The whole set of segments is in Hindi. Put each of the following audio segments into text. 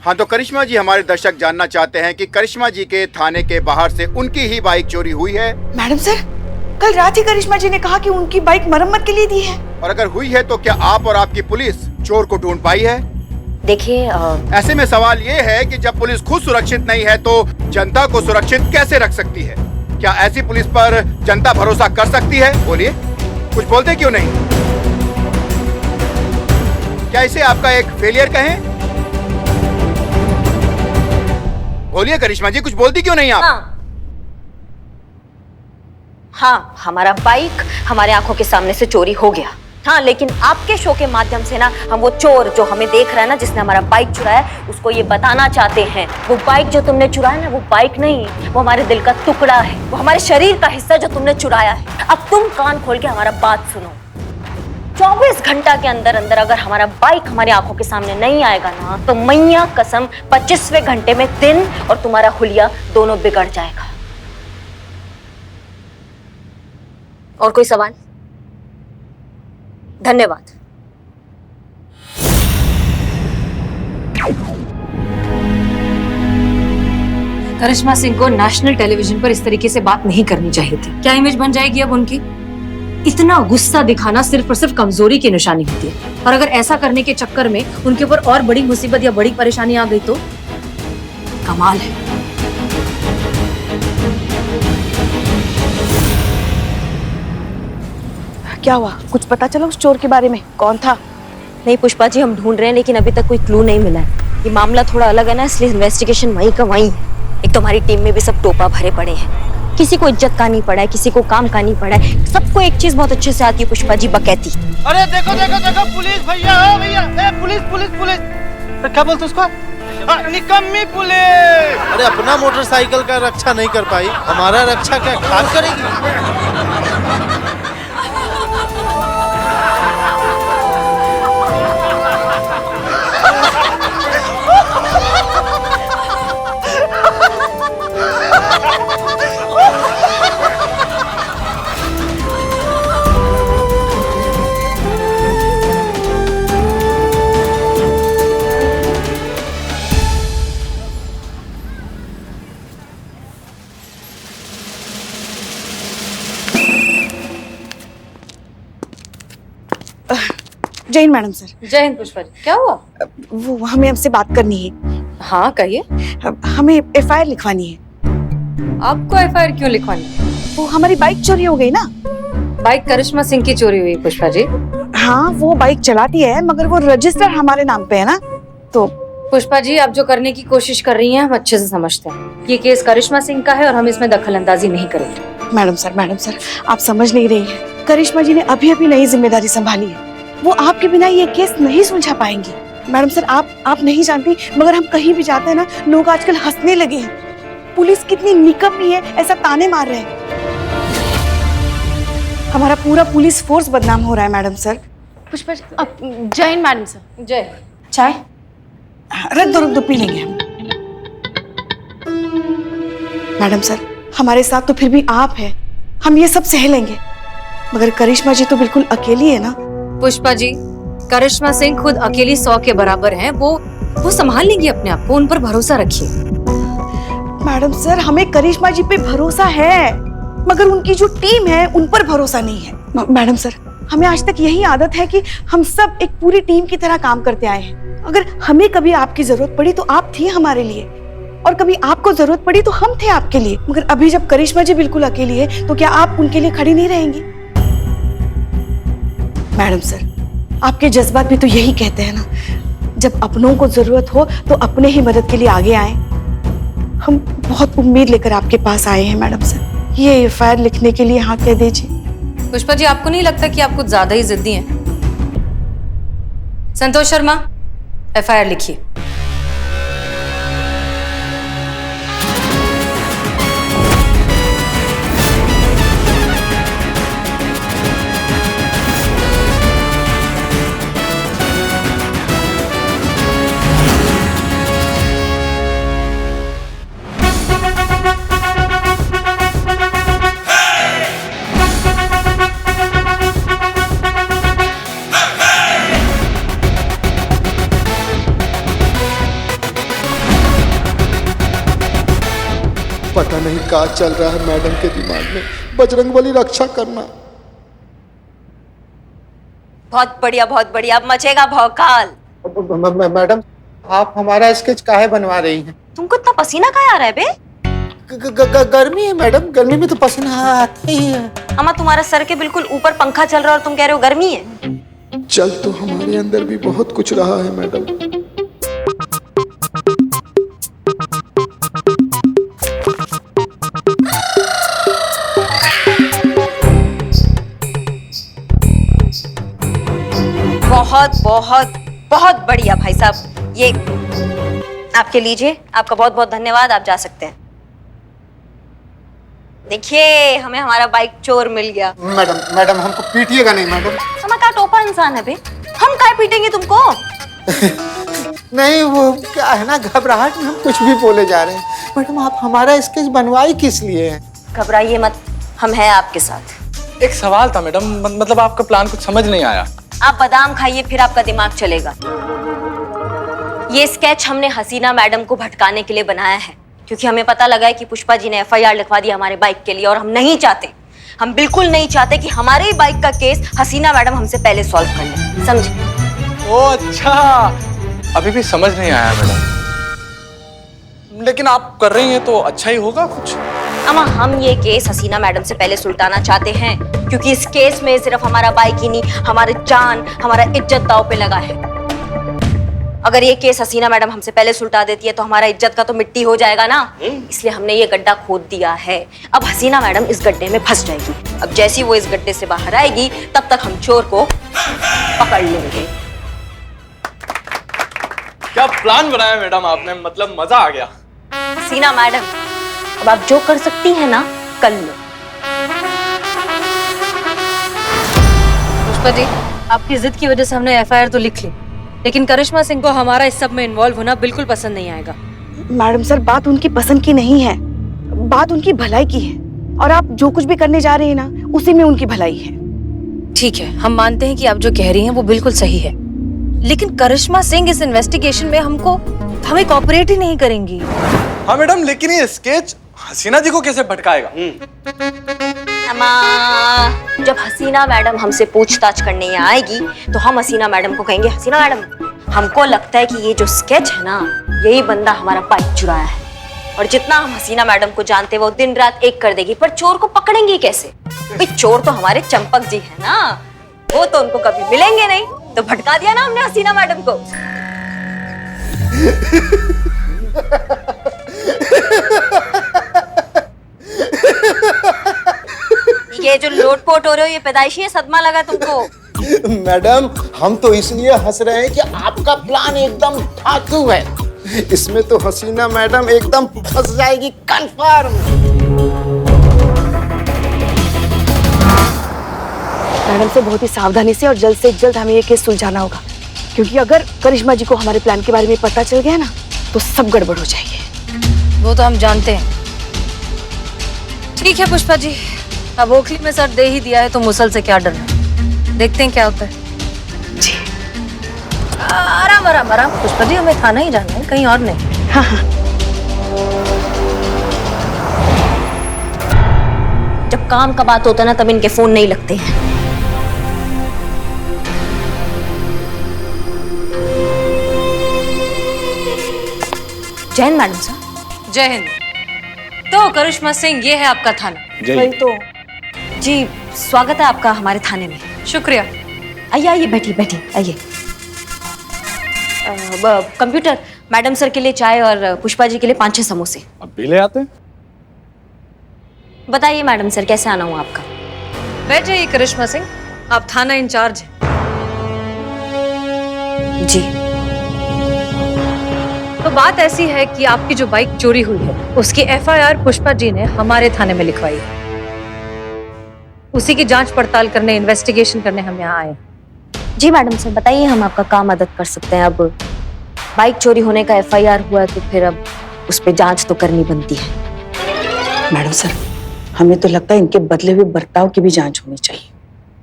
हाँ तो करिश्मा जी, हमारे दर्शक जानना चाहते हैं कि करिश्मा जी के थाने के बाहर से उनकी ही बाइक चोरी हुई है। मैडम सर, कल रात ही करिश्मा जी ने कहा कि उनकी बाइक मरम्मत के लिए दी है। और अगर हुई है तो क्या आप और आपकी पुलिस चोर को ढूंढ पाई है? देखिए ऐसे में सवाल ये है कि जब पुलिस खुद सुरक्षित नहीं है तो जनता को सुरक्षित कैसे रख सकती है? क्या ऐसी पुलिस पर जनता भरोसा कर सकती है? बोलिए, कुछ बोलते क्यों नहीं? क्या इसे आपका एक फेलियर कहें? बोलिए करिश्मा जी, कुछ बोलती क्यों नहीं आप? हाँ, हमारा बाइक हमारे आंखों के सामने से चोरी हो गया। हाँ, लेकिन आपके शो के माध्यम से ना हम वो चोर जो हमें देख रहा है ना, जिसने हमारा बाइक चुराया, उसको ये बताना चाहते हैं वो बाइक जो तुमने चुराया ना, वो बाइक नहीं, वो हमारे दिल का टुकड़ा है, वो हमारे शरीर का हिस्सा जो तुमने चुराया है। अब तुम कान खोल के हमारा बात सुनो। 24 घंटा के अंदर अंदर अगर हमारा बाइक हमारी आंखों के सामने नहीं आएगा ना, तो मैया कसम 25वें घंटे में दिन और तुम्हारा हुलिया दोनों बिगड़ जाएगा। और कोई सवाल? धन्यवाद। करिश्मा सिंह को नेशनल टेलीविजन पर इस तरीके से बात नहीं करनी चाहिए थी। क्या इमेज बन जाएगी अब उनकी? इतना गुस्सा दिखाना सिर्फ और सिर्फ कमजोरी की निशानी होती है, और अगर ऐसा करने के चक्कर में उनके ऊपर और बड़ी मुसीबत या बड़ी परेशानी आ गई तो कमाल है। क्या हुआ? कुछ पता चला उस चोर के बारे में? कौन था? नहीं पुष्पा जी, हम ढूंढ रहे हैं लेकिन अभी तक कोई क्लू नहीं मिला है। ये मामला थोड़ा अलग है ना, इसलिए इन्वेस्टिगेशन वहीं का वहीं है। एक तो हमारी टीम में भी सब टोपा भरे पड़े हैं, किसी को इज्जत का नहीं पड़ा है, किसी को काम का नहीं पड़ा है। सबको एक चीज बहुत अच्छे से आती है पुष्पा जी, बकैती। अरे देखो देखो देखो, पुलिस भैया, भैया, पुलिस पुलिस पुलिस, क्या बोलते उसको? निकम्मी पुलिस। अरे अपना मोटरसाइकिल का रक्षा नहीं कर पाई, हमारा रक्षा क्या खाक करेगी? जय हिंद मैडम सर। जय हिंद पुष्पा जी, क्या हुआ? वो हमें हमसे बात करनी है। हाँ कहिए। हमें एफआईआर लिखवानी है। आपको एफआईआर क्यों लिखवानी? वो हमारी बाइक चोरी हो गई ना। बाइक करिश्मा सिंह की चोरी हुई पुष्पा जी। हाँ, वो बाइक चलाती है मगर वो रजिस्टर हमारे नाम पे है ना। तो पुष्पा जी, आप जो करने की कोशिश कर रही हैं हम अच्छे से समझते हैं। ये केस करिश्मा सिंह का है और हम इसमें दखल अंदाजी नहीं करेंगे। मैडम सर, आप समझ नहीं रही है। करिश्मा जी ने अभी अभी नई जिम्मेदारी संभाली है। वो आपके बिना ये केस नहीं सुलझा पाएंगी। मैडम सर, आप नहीं जानती मगर हम कहीं भी जाते हैं ना, लोग आजकल हंसने लगे हैं। पुलिस कितनी निकम्मी है ऐसा ताने मार रहे हैं। हमारा पूरा पुलिस फोर्स बदनाम हो रहा है मैडम सर। पुष्पा जय हिंद मैडम सर। जय। चाय रख दो पी लेंगे हम। मैडम सर, हमारे साथ तो फिर भी आप हैं, हम ये सब सह लेंगे, मगर करिश्मा जी तो बिल्कुल अकेली है ना। पुष्पा जी, करिश्मा सिंह खुद अकेली 100 के बराबर हैं। वो संभाल लेंगी अपने आप को, उन पर भरोसा रखिए। मैडम सर, हमें करिश्मा जी पे भरोसा है मगर उनकी जो टीम है उन पर भरोसा नहीं है। मैडम सर, हमें आज तक यही आदत है कि हम सब एक पूरी टीम की तरह काम करते आए हैं। अगर हमें कभी आपकी जरूरत पड़ी तो आप थी हमारे लिए, और कभी आपको जरूरत पड़ी तो हम थे आपके लिए। मगर अभी जब करिश्मा जी बिल्कुल अकेली है तो क्या आप उनके लिए खड़ी नहीं रहेंगी? मैडम सर, आपके जज्बात भी तो यही कहते हैं ना, जब अपनों को जरूरत हो तो अपने ही मदद के लिए आगे आए। हम बहुत उम्मीद लेकर आपके पास आए हैं मैडम सर। ये एफआईआर लिखने के लिए हाँ कह दीजिए। पुष्पा जी, आपको नहीं लगता कि आप कुछ ज्यादा ही जिद्दी हैं? संतोष शर्मा, एफआईआर लिखिए। का चल रहा है मैडम के दिमाग में, बजरंगबली रक्षा करना। बहुत बढ़िया, अब मचेगा भौकाल। मैडम आप हमारा स्केच काहे बनवा रही हैं? तुमको इतना पसीना काहे आ रहा है बे? गर्मी है मैडम, गर्मी में तो पसीना आता ही है। अम्मा तुम्हारा सर के बिल्कुल ऊपर पंखा चल रहा है और तुम कह रहे हो गर्मी है। चल तो हमारे अंदर भी बहुत कुछ रहा है मैडम। बहुत बढ़िया भाई साहब, ये आपके लीजिए, आपका बहुत बहुत धन्यवाद, आप जा सकते हैं। देखिए हमें हमारा बाइक चोर मिल गया। मैडम हमको पीटिएगा नहीं मैडम। हम क्या टोपा इंसान है बे, हम काय पीटेंगे तुमको? नहीं वो क्या है ना, घबराहट में हम कुछ भी बोले जा रहे हैं। मैडम आप हमारा स्केच बनवाई किस लिए हैं? घबराइए मत, हम हैं आपके साथ। एक सवाल था मैडम, मतलब आपका प्लान कुछ समझ नहीं आया। आप बादाम खाइए फिर आपका दिमाग चलेगा। ये स्केच हमने हसीना मैडम को भटकाने के लिए बनाया है, क्योंकि हमें पता लगा है कि पुष्पा जी ने FIR लिखवा दी हमारे बाइक के लिए, और हम नहीं चाहते, हम बिल्कुल नहीं चाहते कि हमारे ही बाइक का केस हसीना मैडम हमसे पहले सॉल्व कर ले, समझे? ओ अच्छा, अभी भी समझ नहीं आया मैडम, लेकिन आप कर रही हैं तो अच्छा ही होगा कुछ। अम्मा हम ये केस हसीना मैडम से पहले सुलटाना चाहते हैं, क्योंकि इस केस में सिर्फ हमारा बाइक ही नहीं, हमारे जान, हमारा इज्जत दांव पे लगा है। अगर ये केस हसीना मैडम हमसे पहले सुलटा देती है तो हमारा इज्जत का तो मिट्टी हो जाएगा ना, इसलिए हमने ये गड्ढा खोद दिया है। अब हसीना मैडम इस गड्ढे में फंस जाएगी। अब जैसी वो इस गड्ढे से बाहर आएगी तब तक हम चोर को पकड़ लेंगे। क्या प्लान बनाया मैडम आपने, मतलब मजा आ गया। हसीना मैडम अब आप जो कर सकती हैं ना, कर लो। पुष्पा जी, आपकी जिद की वजह से हमने FIR तो लिख ली, लेकिन करिश्मा सिंह को हमारा इस सब में इन्वॉल्व होना बिल्कुल पसंद नहीं आएगा। मैडम सर, बात उनकी पसंद की नहीं है, बात उनकी भलाई की है, और आप जो कुछ भी करने जा रहे हैं ना, उसी में उनकी भलाई है। ठीक है, हम मानते हैं कि आप जो कह रही हैं वो बिल्कुल सही है, लेकिन करिश्मा सिंह इस इन्वेस्टिगेशन में हमें कोऑपरेट ही नहीं करेंगी। हाँ मैडम, लेकिन ये स्केच हसीना जी को कैसे भटकाएगा? अम्मा जब हसीना मैडम हमसे पूछताछ करने आएगी तो हम हसीना मैडम को कहेंगे, हसीना मैडम हमको लगता है कि ये जो स्केच है ना, यही बंदा हमारा बाइक चुराया है। और जितना हम हसीना मैडम को जानते हैं वो दिन रात एक कर देगी, पर चोर को पकड़ेंगे कैसे? भाई चोर तो हमारे चंपक जी है ना, वो तो उनको कभी मिलेंगे नहीं, तो भटका दिया ना हमने हसीना मैडम को। ये जो लोटपोट हो रहे हो, ये पैदाइशी है, सदमा लगा तुमको? मैडम हम तो इसलिए हंस रहे हैं कि आपका प्लान एकदम धांसू है, इसमें तो हसीना मैडम एकदम फंस जाएगी कंफर्म। मैडम से बहुत ही सावधानी से और जल्द से जल्द हमें ये केस सुलझाना होगा, क्योंकि अगर करिश्मा जी को हमारे प्लान के बारे में पता चल गया ना, तो सब गड़बड़ हो जाएगी। वो तो हम जानते हैं। ठीक है पुष्पा जी, अब ओखली में सर दे ही दिया है तो मुसल से क्या डरना, देखते हैं क्या होता है। जी आराम आराम आराम पुष्पा जी, हमें थाना ही जाना है, कहीं और नहीं। हाँ हाँ। जब काम का बात होता है ना, तब इनके फोन नहीं लगते हैं। जय हिंद मैडम साहब। जय हिंद। तो करिश्मा सिंह, ये है आपका थाना। वही तो। जी स्वागत है आपका हमारे थाने में। शुक्रिया। आइए आइए, बैठिए बैठिए, आइए। कंप्यूटर, मैडम सर के लिए चाय और पुष्पा जी के लिए 5-6 समोसे। अब भी ले आते हैं। बताइए मैडम सर, कैसे आना हुआ आपका? बैठ जाइए करिश्मा सिंह, आप थाना इंचार्ज हैं। जी। तो बात ऐसी है कि आपकी जो बाइक चोरी हुई है, उसकी FIR पुष्पा जी ने हमारे थाने में लिखवाई है। उसी की जांच पड़ताल करने, इन्वेस्टिगेशन करने हम यहाँ आए। जी मैडम सर, बताइए, हम आपका काम मदद कर सकते हैं। अब बाइक चोरी होने का FIR हुआ है तो फिर अब उस पर जांच तो करनी बनती है। मैडम सर, हमें तो लगता है इनके बदले हुए बर्ताव की भी जांच होनी चाहिए।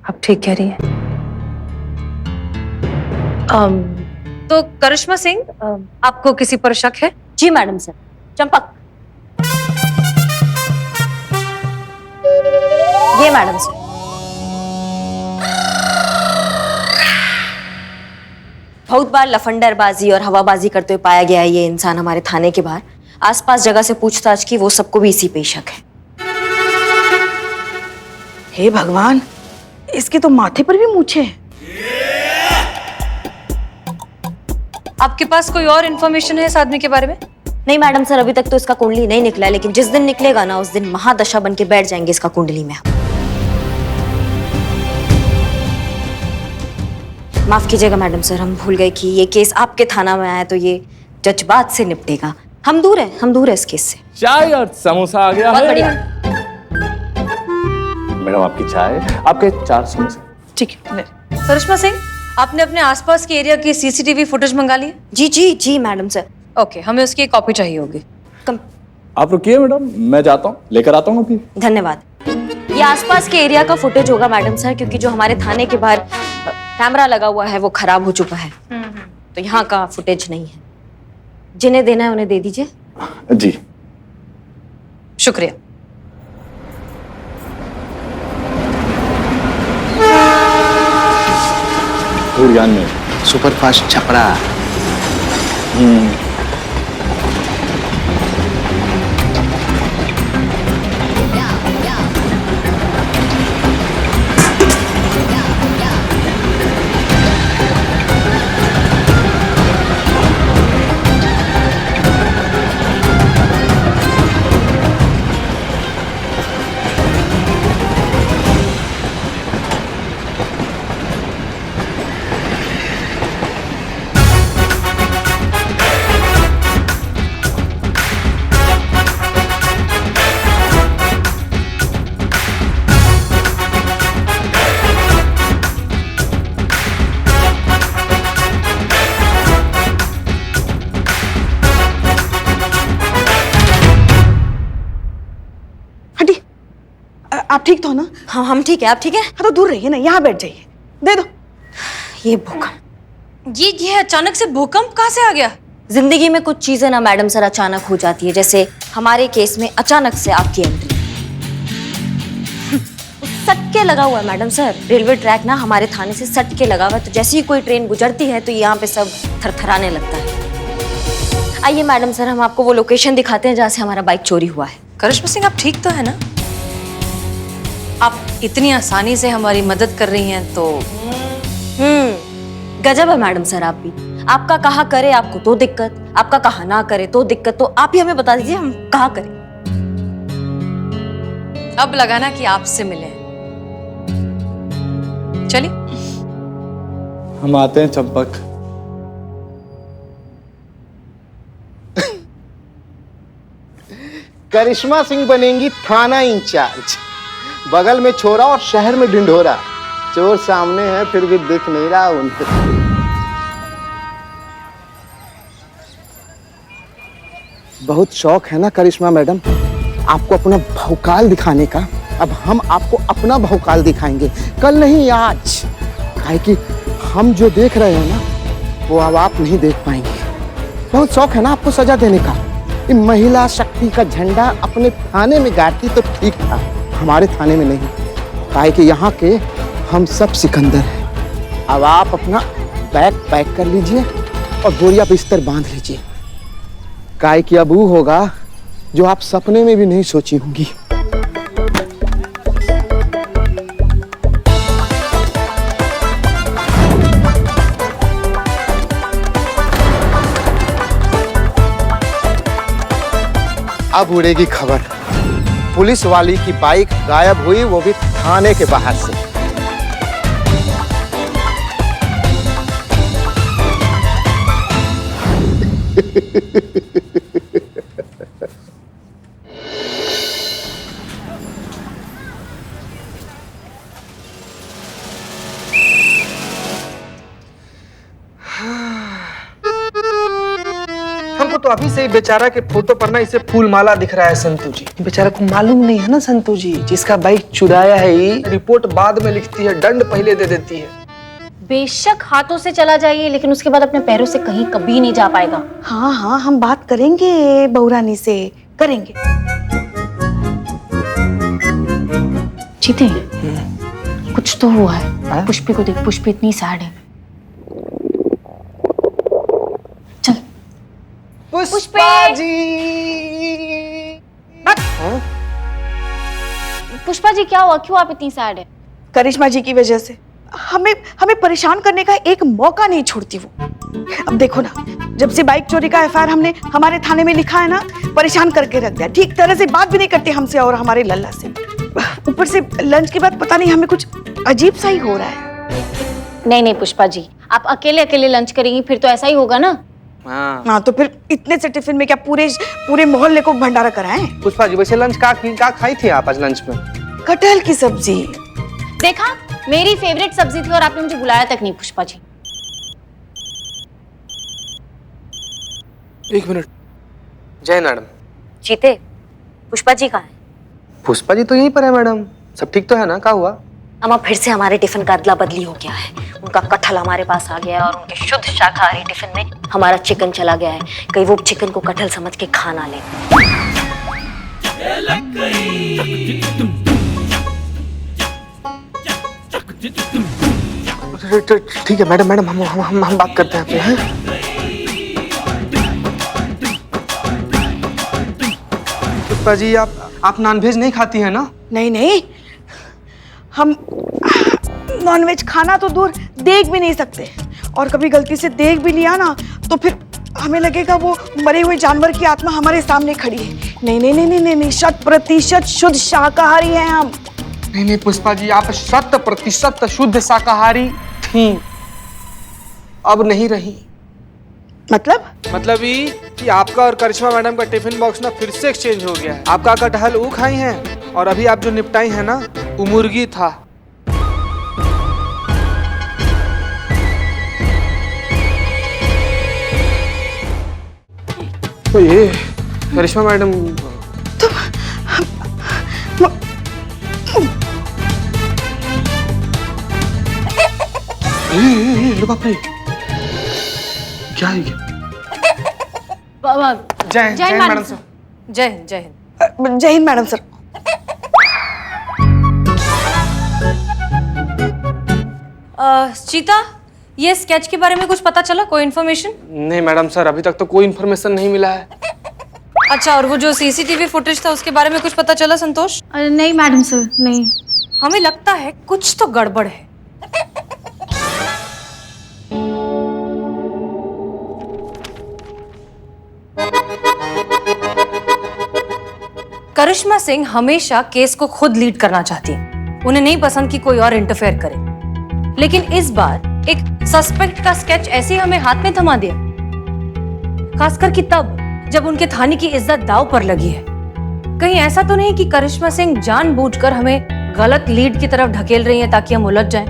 आप ठीक कह रही हैं। तो करिश्मा सिंह, आपको किसी पर शक है? जी मैडम सर। चंपक, ये मैडम सर। बहुत बार लफंडरबाजी और हवाबाजी करते हुए पाया गया है ये इंसान हमारे थाने के बाहर। आसपास जगह से पूछताछ की, वो सबको भी इसी पे शक है। हे भगवान, इसके तो माथे पर भी मूछें हैं। आपके पास कोई और इन्फॉर्मेशन है इस आदमी के बारे में? नहीं मैडम सर, अभी तक तो इसका कुंडली नहीं निकला है, लेकिन जिस दिन निकलेगा ना उस दिन महादशा बन के बैठ जाएंगे इसका कुंडली में। माफ कीजिएगा मैडम सर, हम भूल गए कि ये केस आपके थाना में आया तो ये जज्बात से निपटेगा। हम दूर है इस केस से। चाय और समोसा आ गया बहुत है। बढ़िया। मैडम आपकी चाय, आपके 4 समोसे। ठीक है। करिश्मा सिंह, आपने अपने आसपास के एरिया की सीसीटीवी फुटेज मंगा ली है? जी जी जी मैडम सर। ओके, हमें उसकी एक कॉपी चाहिए होगी। आप रुकिए मैडम, मैं जाता हूँ, लेकर आता हूँ अभी। धन्यवाद। ये आसपास के एरिया का फुटेज होगा मैडम सर, क्योंकि जो हमारे थाने के बाहर कैमरा लगा हुआ है वो खराब हो चुका है, तो यहाँ का फुटेज नहीं है। जिन्हें देना है उन्हें दे दीजिए। जी शुक्रिया। उड़ान में सुपरफास्ट छपरा। आप ठीक तो हो ना? हाँ हम ठीक है, आप ठीक है? हाँ तो दूर रहिए ना, यहाँ बैठ जाइए। दे दो। ये भूकंप, ये अचानक से भूकंप कहाँ से आ गया? जिंदगी में कुछ चीजें ना मैडम सर अचानक हो जाती है, जैसे हमारे केस में अचानक से आपकी एंट्री। सटके लगा हुआ है मैडम सर, रेलवे ट्रैक ना हमारे थाने से सटके लगा हुआ है, तो जैसे ही कोई ट्रेन गुजरती है तो यहाँ पे सब थरथराने लगता है। आइए मैडम सर, हम आपको वो लोकेशन दिखाते हैं जहाँ से हमारा बाइक चोरी हुआ है। करिश्मा सिंह, आप ठीक तो है ना? आप इतनी आसानी से हमारी मदद कर रही हैं तो गजब है मैडम सर आप भी। आपका कहा करे आपको तो दिक्कत, आपका कहा ना करे तो दिक्कत, तो आप ही हमें बता दीजिए हम कहा करें। अब लगाना कि आपसे मिले। चलिए हम आते हैं चंपक। करिश्मा सिंह बनेंगी थाना इंचार्ज। बगल में छोरा और शहर में ढिंढोरा। चोर सामने है फिर भी दिख नहीं रहा उनको। बहुत शौक है ना करिश्मा मैडम आपको अपना भौकाल दिखाने का। अब हम आपको अपना भौकाल दिखाएंगे, कल नहीं आज। काहे कि हम जो देख रहे हैं ना वो अब आप नहीं देख पाएंगे। बहुत शौक है ना आपको सजा देने का। ये महिला शक्ति का झंडा अपने थाने में गाड़ती तो ठीक था, हमारे थाने में नहीं। काहे कि यहाँ के हम सब सिकंदर हैं। अब आप अपना बैग पैक कर लीजिए और बोरिया बिस्तर बांध लीजिए। काहे कि अब वो होगा जो आप सपने में भी नहीं सोची होंगी। अब उड़ेगी खबर, पुलिस वाली की बाइक गायब हुई, वो भी थाने के बाहर से। हमको तो अभी से ही बेचारा के फोटो पर ना इसे फूल माला दिख रहा है संतू जी। बेचारा को मालूम नहीं है ना संतू जी, जिसका बाइक चुराया है ये रिपोर्ट बाद में लिखती है, दंड पहले दे देती है। बेशक हाथों से चला जाइए, लेकिन उसके बाद अपने पैरों से कहीं कभी नहीं जा पाएगा। हाँ हाँ, हम बात करेंगे बहुरानी से, करेंगे। जीते कुछ तो हुआ है। पुष्पी को देख, पुष्पी इतनी सैड है। चल पुष्पा जी। पुष्पा जी क्या हुआ, क्यों आप इतनी सैड है? करिश्मा जी की वजह से हमें परेशान करने का एक मौका नहीं छोड़ती वो। अब देखो ना, जब से बाइक चोरी का एफआईआर हमने हमारे थाने में लिखा है ना, परेशान करके रख दिया। ठीक तरह से बात भी नहीं करते हमसे और हमारे लल्ला से। ऊपर से लंच के बाद पता नहीं हमें कुछ अजीब सा ही हो रहा है। नहीं पुष्पा जी, आप अकेले अकेले लंच करेंगी फिर तो ऐसा ही होगा ना। हाँ तो फिर इतने से टिफिन में क्या पूरे मोहल्ले को भंडारा कराएं? पुष्पा जी वैसे लंच का खाई थी आप आज लंच में? कटहल की सब्जी। देखा, मेरी फेवरेट सब्जी थी और आपने मुझे बुलाया तक नहीं। पुष्पा जी एक मिनट। जय मैडम। जीते, पुष्पा जी कहाँ है? पुष्पा जी तो यहीं पर है मैडम। सब ठीक तो है ना? क्या हुआ? अम्मा फिर से हमारे टिफिन का अदला बदली हो गया है। उनका कटहल हमारे पास आ गया है और उनके शुद्ध शाकाहारी टिफिन में हमारा चिकन चला गया है। कहीं वो चिकन को कटहल समझ के खा ना ले। ठीक है मैडम, हम बात करते हैं फिर, हैं? पुष्पा जी आप नॉनवेज नहीं खाती है ना? नहीं, हम नॉनवेज खाना तो दूर देख भी नहीं सकते। और कभी गलती से देख भी लिया ना तो फिर हमें लगेगा वो मरे हुए जानवर की आत्मा हमारे सामने खड़ी है। नहीं, 100% शुद्ध शाकाहारी हैं हम। नहीं पुष्पा जी, आप 100% शुद्ध शाकाहारी थी, अब नहीं रही। मतलब ये कि आपका और करिश्मा मैडम का टिफिन बॉक्स ना फिर से एक्सचेंज हो गया है। आपका कटहल वो खाई हैं और अभी आप जो निपटाई है ना वो मुर्गी था। तो ये करिश्मा मैडम बाप रे, क्या है? जय हिंद मैडम सर। जय हिंद। जय हिंद मैडम सर। चीता, ये स्केच के बारे में कुछ पता चला? कोई इन्फॉर्मेशन? नहीं मैडम सर, अभी तक तो कोई इन्फॉर्मेशन नहीं मिला है। अच्छा, और वो जो सीसीटीवी फुटेज था उसके बारे में कुछ पता चला संतोष? नहीं मैडम सर, नहीं। हमें लगता है कुछ तो गड़बड़ है। करिश्मा सिंह हमेशा केस को खुद लीड करना चाहती है। उन्हें नहीं पसंद कि कोई और इंटरफेयर करे। लेकिन इस बार एक सस्पेक्ट का स्केच ऐसे ही हमें हाथ में थमा दिया, खासकर कि तब जब उनके थाने की इज्जत दांव पर लगी है। कहीं ऐसा तो नहीं कि करिश्मा सिंह जानबूझकर हमें गलत लीड की तरफ ढकेल रही हैं ताकि हम उलझ जाएं?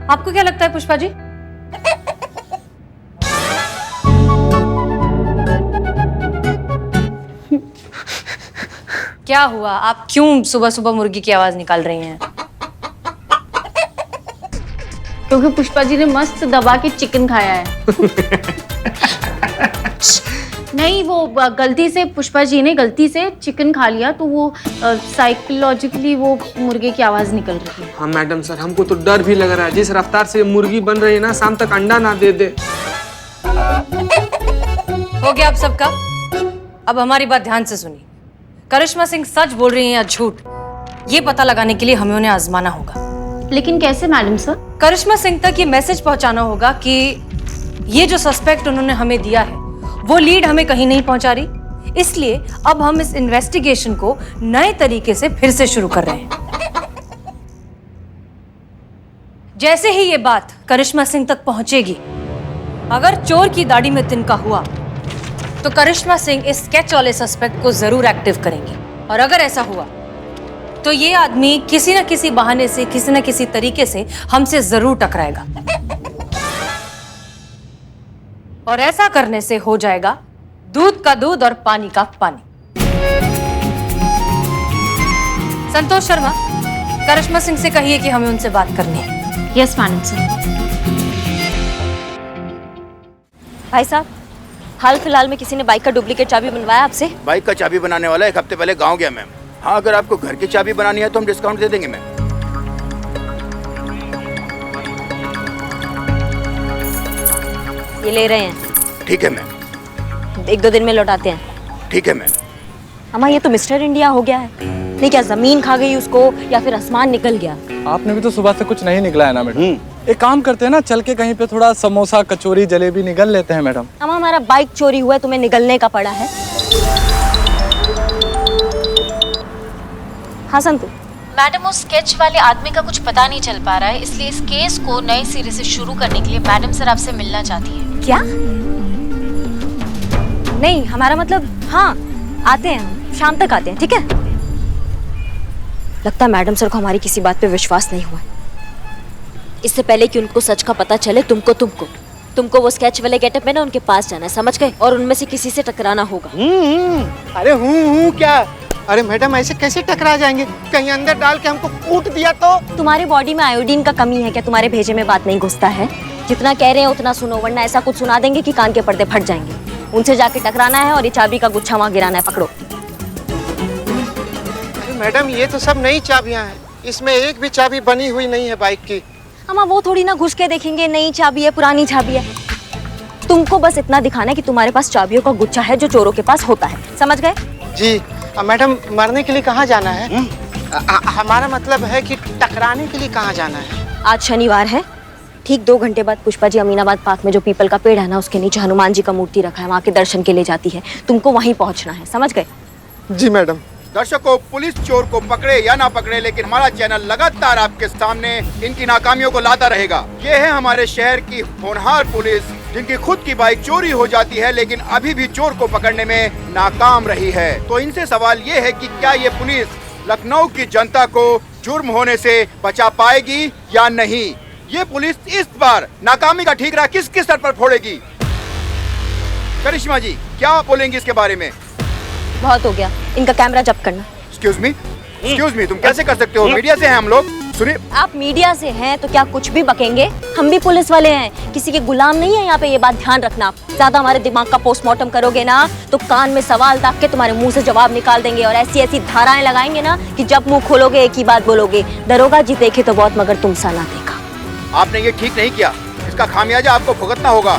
आपको क्या लगता है पुष्पा जी? क्या हुआ? आप क्यों सुबह सुबह मुर्गी की आवाज निकाल रही हैं? क्योंकि पुष्पा जी ने मस्त दबा के चिकन खाया है। नहीं, वो गलती से पुष्पा जी ने गलती से चिकन खा लिया तो वो साइकोलॉजिकली वो मुर्गे की आवाज निकल रही है। हाँ मैडम सर, हमको तो डर भी लग रहा है। जिस रफ्तार से मुर्गी बन रही है ना, शाम तक अंडा ना दे दे। हो गया आप सबका? अब हमारी बात ध्यान से सुनिए। करिश्मा सिंह सच बोल रही हैं या झूठ, ये पता लगाने के लिए हमें उन्हें आजमाना होगा। लेकिन कैसे मैडम सर? करिश्मा सिंह तक ये मैसेज पहुंचाना होगा कि ये जो सस्पेक्ट उन्होंने हमें दिया है वो लीड हमें कहीं नहीं पहुंचा रही। इसलिए अब हम इस इन्वेस्टिगेशन को नए तरीके से फिर से शुरू कर रहे हैं। जैसे ही ये बात करिश्मा सिंह तक पहुंचेगी, अगर चोर की दाढ़ी में तिनका हुआ तो करिश्मा सिंह इस स्केच वाले सस्पेक्ट को जरूर एक्टिव करेंगी। और अगर ऐसा हुआ तो ये आदमी किसी न किसी बहाने से, किसी न किसी तरीके से हमसे जरूर टकराएगा। और ऐसा करने से हो जाएगा दूध का दूध और पानी का पानी। संतोष शर्मा, करिश्मा सिंह से कहिए कि हमें उनसे बात करनी है। Yes madam sir. भाई साहब, हाल फिलहाल में किसी ने बाइक का डुप्लीकेट चाबी बनवाया आपसे? बाइक का चाबी बनाने वाला एक हफ्ते पहले गांव गया मैम। हाँ, अगर आपको घर की चाबी बनानी है तो हम डिस्काउंट दे देंगे मैम। ये ले रहे हैं। ठीक है मैम। 1-2 दिन में लौटाते हैं। ठीक है मैम। अम्मा ये तो मिस्टर इंडिया हो गया है। नहीं क्या जमीन खा गई उसको या फिर आसमान निकल गया? आपने भी तो सुबह से कुछ नहीं निकला है ना मैडम। एक काम करते हैं ना, चल के कहीं पे थोड़ा समोसा कचौरी जलेबी निगल लेते हैं मैडम। अम्मा हमारा बाइक चोरी हुआ है, तुम्हें निगलने का पड़ा है? हाँ संतु। मैडम उस स्केच वाले आदमी का कुछ पता नहीं चल पा रहा है, इसलिए इस केस को नए सिरे से शुरू करने के लिए मैडम सर आपसे मिलना चाहती है। क्या? नहीं हमारा मतलब, हाँ आते हैं, शाम तक आते हैं, ठीक है? लगता है मैडम सर को हमारी किसी बात पे विश्वास नहीं हुआ। इससे पहले कि उनको सच का पता चले, तुमको वो स्केच वाले गेटअप में ना उनके पास जाना है, समझ गए? और उनमें से किसी से टकराना होगा। अरे हूँ क्या? अरे मैडम ऐसे कैसे टकरा जाएंगे? कहीं अंदर डाल के हमको कूट दिया तो? तुम्हारे बॉडी में आयोडीन का कमी है क्या? तुम्हारे भेजे में बात नहीं घुसता है? जितना कह रहे हैं उतना सुनो, वरना ऐसा कुछ सुना देंगे कि कान के पर्दे फट जाएंगे। उनसे जाके टकराना है और ये चाबी का गुच्छा वहाँ गिराना है, पकड़ो। अरे मैडम ये तो सब नई चाबियां हैं, इसमें एक भी चाबी बनी हुई नहीं है बाइक की। अम्मा वो थोड़ी ना घुस के देखेंगे नई चाबी है पुरानी चाबी है। तुमको बस इतना दिखाना है कि तुम्हारे पास चाबियों का गुच्छा है जो चोरों के पास होता है, समझ गए? जी मैडम, मरने के लिए कहाँ जाना है? हमारा मतलब है कि टकराने के लिए कहाँ जाना है? आज शनिवार है, ठीक 2 घंटे बाद पुष्पा जी अमीनाबाद पार्क में जो पीपल का पेड़ है ना, उसके नीचे हनुमान जी का मूर्ति रखा है, वहाँ के दर्शन के लिए जाती है। तुमको वहीं पहुँचना है, समझ गए? जी मैडम। दर्शकों, पुलिस चोर को पकड़े या ना पकड़े, लेकिन हमारा चैनल लगातार आपके सामने इनकी नाकामियों को लाता रहेगा। ये है हमारे शहर की होनहार पुलिस, जिनकी खुद की बाइक चोरी हो जाती है लेकिन अभी भी चोर को पकड़ने में नाकाम रही है। तो इनसे सवाल ये है कि क्या ये पुलिस लखनऊ की जनता को जुर्म होने से बचा पाएगी या नहीं? ये पुलिस इस बार नाकामी का ठीकरा किस किस सर पर फोड़ेगी? करिश्मा जी क्या बोलेंगी इसके बारे में? बहुत हो गया, इनका कैमरा जब्त करना। एक्सक्यूज मी, तुम कैसे कर सकते हो? मीडिया से हैं हम लोग। सुनिए, आप मीडिया से हैं तो क्या कुछ भी बकेंगे? हम भी पुलिस वाले हैं, किसी के गुलाम नहीं है यहाँ पे, ये बात ध्यान रखना। आप ज्यादा हमारे दिमाग का पोस्टमार्टम करोगे ना तो कान में सवाल दाग के तुम्हारे मुंह से जवाब निकाल देंगे और ऐसी ऐसी धाराएं लगाएंगे ना कि जब मुंह खोलोगे एक ही बात बोलोगे, दरोगा जी देखे तो बहुत मगर तुम सा ना देखा। आपने ये ठीक नहीं किया, इसका खामियाजा आपको भुगतना होगा।